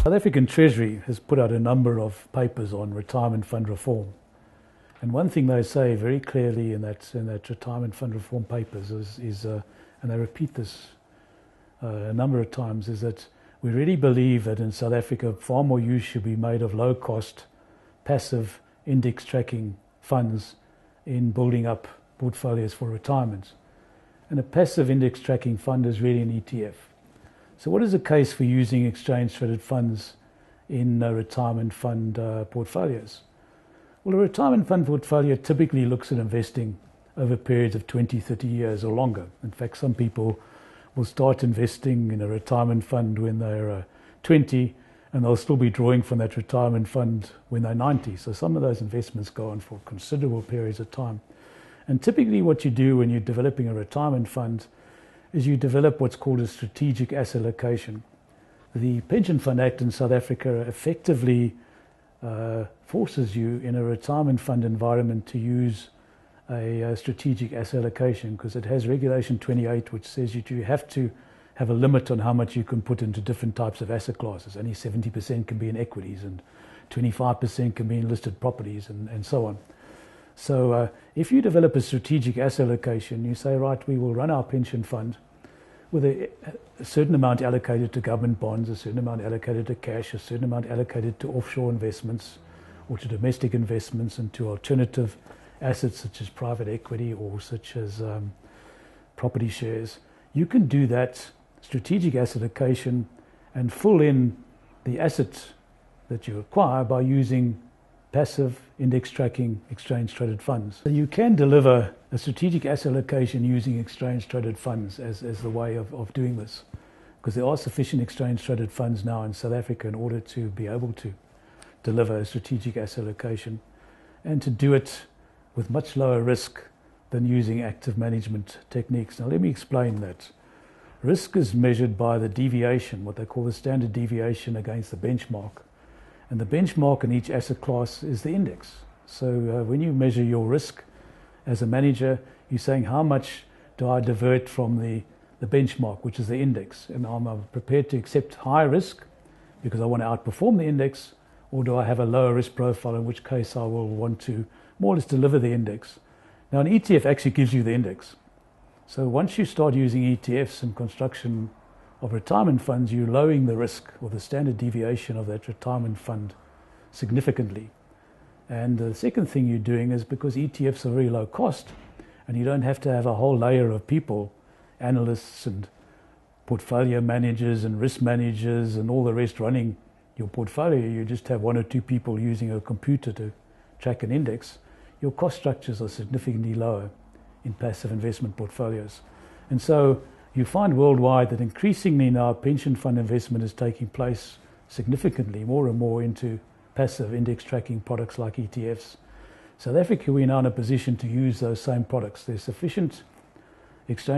South African Treasury has put out a number of papers on retirement fund reform. And one thing they say very clearly in that retirement fund reform papers is and they repeat this a number of times, is that we really believe that in South Africa far more use should be made of low-cost, passive, index-tracking funds in building up portfolios for retirement. And a passive index-tracking fund is really an ETF. So what is the case for using exchange-traded funds in retirement fund portfolios? Well, a retirement fund portfolio typically looks at investing over periods of 20, 30 years or longer. In fact, some people will start investing in a retirement fund when they're 20, and they'll still be drawing from that retirement fund when they're 90. So some of those investments go on for considerable periods of time. And typically what you do when you're developing a retirement fund is you develop what's called a strategic asset allocation. The Pension Fund Act in South Africa effectively forces you in a retirement fund environment to use a strategic asset allocation, because it has Regulation 28, which says you have to have a limit on how much you can put into different types of asset classes. Only 70% can be in equities and 25% can be in listed properties and so on. So if you develop a strategic asset allocation, you say, right, we will run our pension fund with a certain amount allocated to government bonds, a certain amount allocated to cash, a certain amount allocated to offshore investments or to domestic investments and to alternative assets such as private equity or such as property shares. You can do that strategic asset allocation and fill in the assets that you acquire by using passive index tracking exchange traded funds. So you can deliver a strategic asset allocation using exchange traded funds as the way of doing this, because there are sufficient exchange traded funds now in South Africa in order to be able to deliver a strategic asset allocation and to do it with much lower risk than using active management techniques. Now let me explain that. Risk is measured by the deviation, what they call the standard deviation against the benchmark. And the benchmark in each asset class is the index. So when you measure your risk as a manager, you're saying how much do I divert from the benchmark, which is the index. And I'm prepared to accept high risk because I want to outperform the index, or do I have a lower risk profile, in which case I will want to more or less deliver the index. Now an ETF actually gives you the index. So once you start using ETFs in construction of retirement funds, you're lowering the risk or the standard deviation of that retirement fund significantly. And the second thing you're doing is, because ETFs are very low cost and you don't have to have a whole layer of people, analysts and portfolio managers and risk managers and all the rest running your portfolio, you just have one or two people using a computer to track an index, your cost structures are significantly lower in passive investment portfolios. And so you find worldwide that increasingly now pension fund investment is taking place significantly more and more into passive index tracking products like ETFs. South Africa, we're now in a position to use those same products. There's sufficient exchange